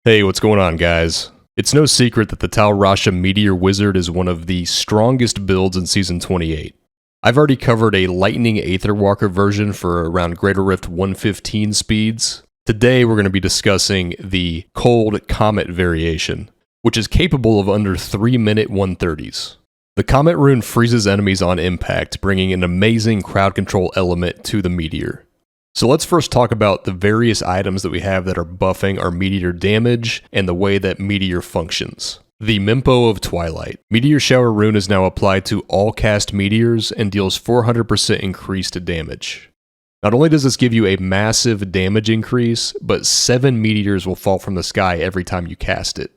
Hey, what's going on, guys? It's no secret that the Tal Rasha Meteor Wizard is one of the strongest builds in Season 28. I've already covered a Lightning Aetherwalker version for around Greater Rift 115 speeds. Today we're going to be discussing the Cold Comet variation, which is capable of under 3-minute 130s. The Comet rune freezes enemies on impact, bringing an amazing crowd control element to the Meteor. So let's first talk about the various items that we have that are buffing our Meteor damage and the way that Meteor functions. The Mimpo of Twilight. Meteor Shower rune is now applied to all cast meteors and deals 400% increased damage. Not only does this give you a massive damage increase, but 7 meteors will fall from the sky every time you cast it.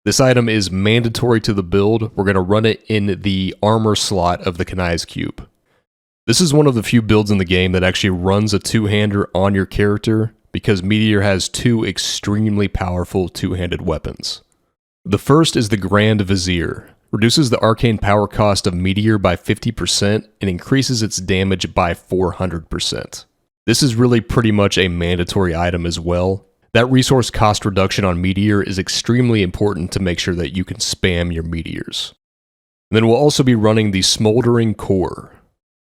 This item is mandatory to the build. We're going to run it in the armor slot of the Kanai's Cube. This is one of the few builds in the game that actually runs a two-hander on your character because Meteor has two extremely powerful two-handed weapons. The first is the Grand Vizier. Reduces the arcane power cost of Meteor by 50% and increases its damage by 400%. This is really pretty much a mandatory item as well. That resource cost reduction on Meteor is extremely important to make sure that you can spam your meteors. And then we'll also be running the Smoldering Core.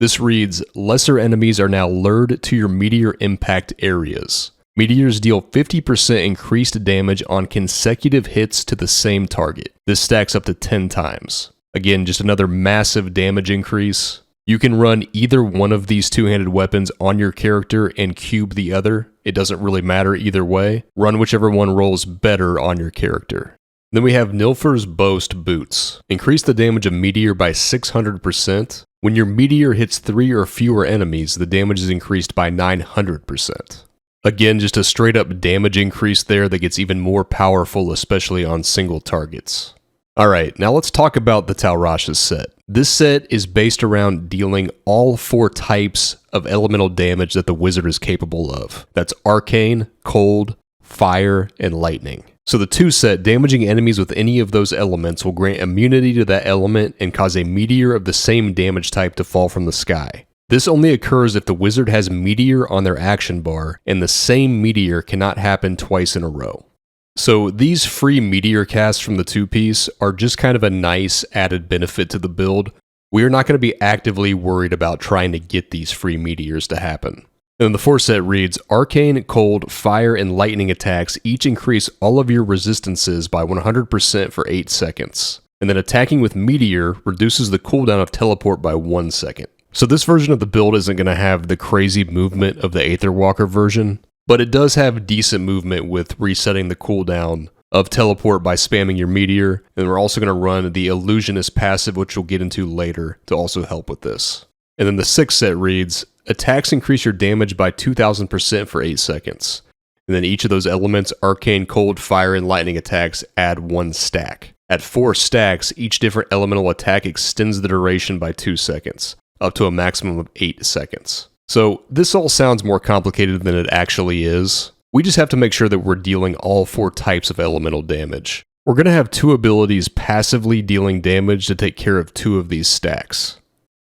This reads, lesser enemies are now lured to your meteor impact areas. Meteors deal 50% increased damage on consecutive hits to the same target. This stacks up to 10 times. Again, just another massive damage increase. You can run either one of these two-handed weapons on your character and cube the other. It doesn't really matter either way. Run whichever one rolls better on your character. Then we have Nilfur's Boast Boots. Increase the damage of Meteor by 600%. When your Meteor hits 3 or fewer enemies, the damage is increased by 900%. Again, just a straight up damage increase there that gets even more powerful, especially on single targets. Alright, now let's talk about the Tal Rasha set. This set is based around dealing all 4 types of elemental damage that the wizard is capable of. That's Arcane, Cold, Fire, and Lightning. So the 2 set, damaging enemies with any of those elements will grant immunity to that element and cause a meteor of the same damage type to fall from the sky. This only occurs if the wizard has Meteor on their action bar, and the same meteor cannot happen twice in a row. So these free meteor casts from the 2-piece are just kind of a nice added benefit to the build. We are not going to be actively worried about trying to get these free meteors to happen. And the 4 set reads, Arcane, Cold, Fire, and Lightning attacks each increase all of your resistances by 100% for 8 seconds. And then attacking with Meteor reduces the cooldown of Teleport by 1 second. So this version of the build isn't going to have the crazy movement of the Aetherwalker version, but it does have decent movement with resetting the cooldown of Teleport by spamming your Meteor, and we're also going to run the Illusionist passive, which we'll get into later, to also help with this. And then the 6 set reads, attacks increase your damage by 2000% for 8 seconds. And then each of those elements, Arcane, Cold, Fire, and Lightning attacks, add 1 stack. At 4 stacks, each different elemental attack extends the duration by 2 seconds, up to a maximum of 8 seconds. So this all sounds more complicated than it actually is. We just have to make sure that we're dealing all 4 types of elemental damage. We're going to have 2 abilities passively dealing damage to take care of 2 of these stacks.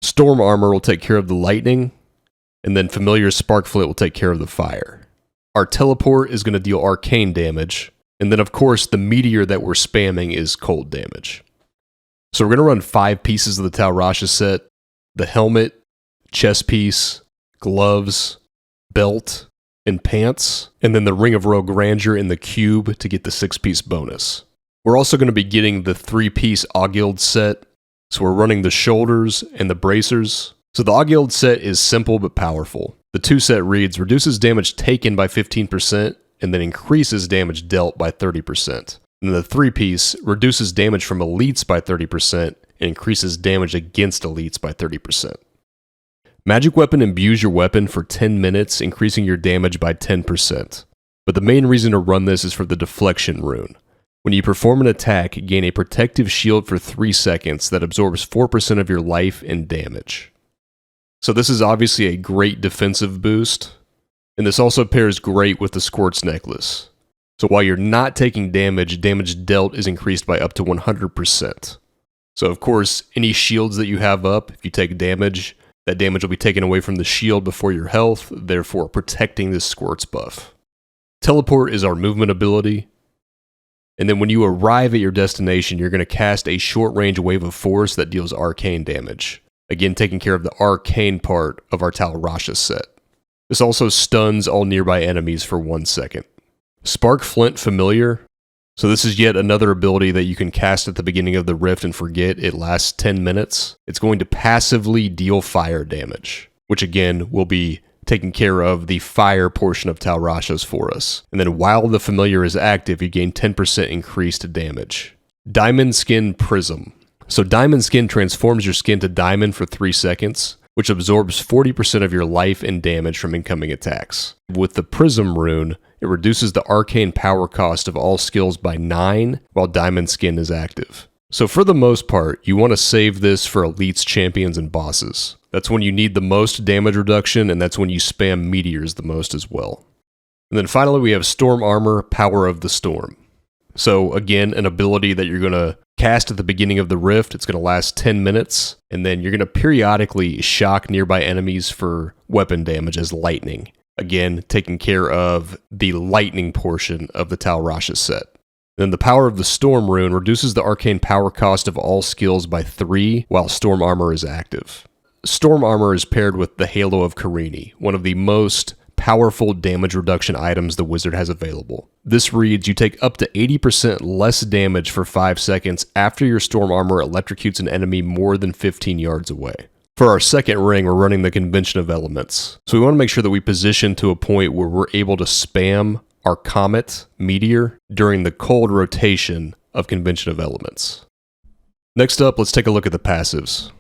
Storm Armor will take care of the lightning, and then Familiar Sparkflit will take care of the fire. Our Teleport is going to deal arcane damage, and then of course the meteor that we're spamming is cold damage. So we're going to run 5 pieces of the Tal Rasha set: the helmet, chest piece, gloves, belt, and pants, and then the Ring of Royal Grandeur in the cube to get the 6-piece bonus. We're also going to be getting the 3-piece Auguild set, so we're running the shoulders and the bracers. So the Auguild set is simple but powerful. The 2 set reads, reduces damage taken by 15% and then increases damage dealt by 30%. And the 3-piece reduces damage from elites by 30% and increases damage against elites by 30%. Magic Weapon imbues your weapon for 10 minutes, increasing your damage by 10%. But the main reason to run this is for the Deflection rune. When you perform an attack, gain a protective shield for 3 seconds that absorbs 4% of your life and damage. So this is obviously a great defensive boost, and this also pairs great with the Squirt's Necklace. So while you're not taking damage, damage dealt is increased by up to 100%. So of course, any shields that you have up, if you take damage, that damage will be taken away from the shield before your health, therefore protecting this Squirt's buff. Teleport is our movement ability. And then when you arrive at your destination, you're going to cast a short-range wave of force that deals arcane damage. Again, taking care of the arcane part of our Tal Rasha set. This also stuns all nearby enemies for 1 second. Spark Flint Familiar. So this is yet another ability that you can cast at the beginning of the Rift and forget. It lasts 10 minutes. It's going to passively deal fire damage, which again will be taking care of the fire portion of Tal Rasha's for us. And then while the familiar is active, you gain 10% increased damage. Diamond Skin Prism. So Diamond Skin transforms your skin to diamond for 3 seconds, which absorbs 40% of your life and damage from incoming attacks. With the Prism rune, it reduces the arcane power cost of all skills by 9 while Diamond Skin is active. So for the most part, you want to save this for elites, champions, and bosses. That's when you need the most damage reduction, and that's when you spam meteors the most as well. And then finally, we have Storm Armor, Power of the Storm. So again, an ability that you're going to cast at the beginning of the Rift. It's going to last 10 minutes, and then you're going to periodically shock nearby enemies for weapon damage as lightning. Again, taking care of the lightning portion of the Tal Rasha set. Then the Power of the Storm rune reduces the arcane power cost of all skills by 3 while Storm Armor is active. Storm Armor is paired with the Halo of Karini, one of the most powerful damage reduction items the wizard has available. This reads, you take up to 80% less damage for 5 seconds after your Storm Armor electrocutes an enemy more than 15 yards away. For our second ring, we're running the Convention of Elements. So we want to make sure that we position to a point where we're able to spam our Comet, Meteor, during the cold rotation of Convention of Elements. Next up, let's take a look at the passives.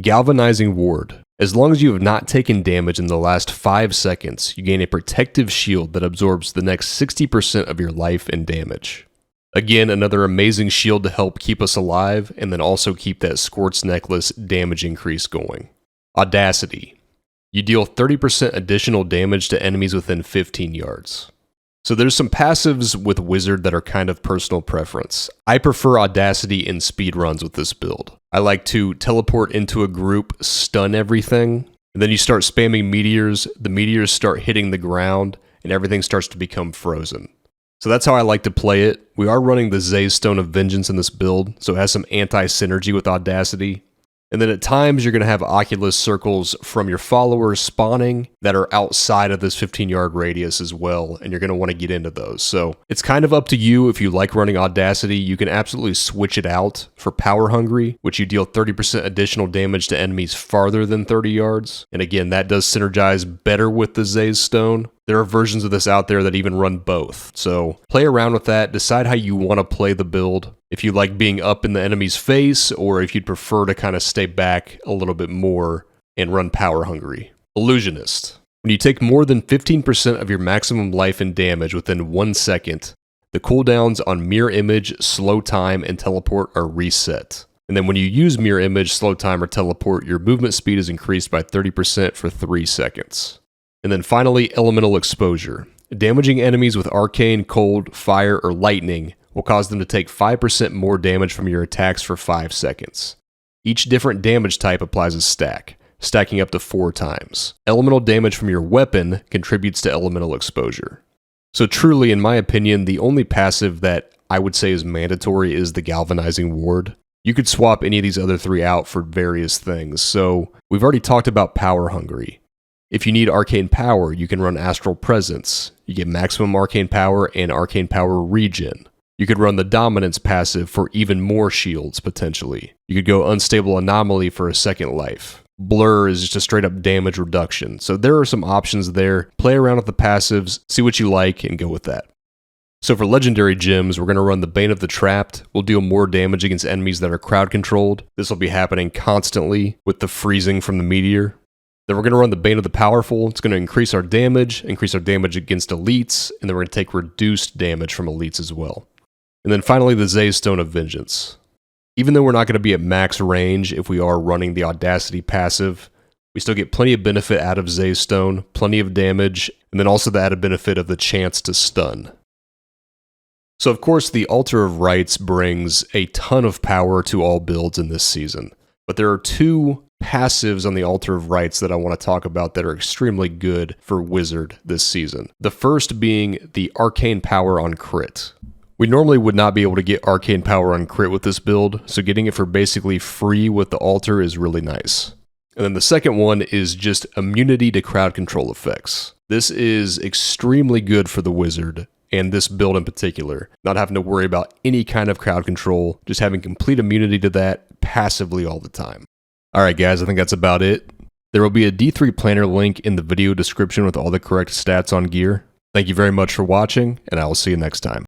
Galvanizing Ward. As long as you have not taken damage in the last 5 seconds, you gain a protective shield that absorbs the next 60% of your life and damage. Again, another amazing shield to help keep us alive, and then also keep that Squirt's Necklace damage increase going. Audacity. You deal 30% additional damage to enemies within 15 yards. So there's some passives with Wizard that are kind of personal preference. I prefer Audacity in speedruns with this build. I like to teleport into a group, stun everything, and then you start spamming meteors, the meteors start hitting the ground, and everything starts to become frozen. So that's how I like to play it. We are running the Zay's Stone of Vengeance in this build, so it has some anti-synergy with Audacity. And then at times, you're going to have Oculus circles from your followers spawning that are outside of this 15-yard radius as well, and you're going to want to get into those. So it's kind of up to you if you like running Audacity. You can absolutely switch it out for Power Hungry, which you deal 30% additional damage to enemies farther than 30 yards. And again, that does synergize better with the Zay's Stone. There are versions of this out there that even run both. So play around with that, decide how you want to play the build. If you like being up in the enemy's face, or if you'd prefer to kind of stay back a little bit more and run Power Hungry. Illusionist. When you take more than 15% of your maximum life and damage within 1 second, the cooldowns on Mirror Image, Slow Time, and Teleport are reset. And then when you use Mirror Image, Slow Time, or Teleport, your movement speed is increased by 30% for 3 seconds. And then finally, Elemental Exposure. Damaging enemies with Arcane, Cold, Fire, or Lightning will cause them to take 5% more damage from your attacks for 5 seconds. Each different damage type applies a stack, stacking up to 4 times. Elemental damage from your weapon contributes to elemental exposure. So truly, in my opinion, the only passive that I would say is mandatory is the Galvanizing Ward. You could swap any of these other 3 out for various things. So we've already talked about Power Hungry. If you need Arcane Power, you can run Astral Presence. You get maximum Arcane Power and Arcane Power regen. You could run the Dominance passive for even more shields, potentially. You could go Unstable Anomaly for a second life. Blur is just a straight up damage reduction. So there are some options there. Play around with the passives, see what you like, and go with that. So for legendary gems, we're going to run the Bane of the Trapped. We'll deal more damage against enemies that are crowd controlled. This will be happening constantly with the freezing from the Meteor. Then we're going to run the Bane of the Powerful. It's going to increase our damage against elites, and then we're going to take reduced damage from elites as well. And then finally, the Zay's Stone of Vengeance. Even though we're not going to be at max range if we are running the Audacity passive, we still get plenty of benefit out of Zay's Stone, plenty of damage, and then also the added benefit of the chance to stun. So of course, the Altar of Rites brings a ton of power to all builds in this season. But there are 2 passives on the Altar of Rites that I want to talk about that are extremely good for Wizard this season. The first being the Arcane Power on Crit. We normally would not be able to get arcane power on crit with this build, so getting it for basically free with the altar is really nice. And then the second one is just immunity to crowd control effects. This is extremely good for the wizard, and this build in particular. Not having to worry about any kind of crowd control, just having complete immunity to that passively all the time. Alright guys, I think that's about it. There will be a D3 planner link in the video description with all the correct stats on gear. Thank you very much for watching, and I will see you next time.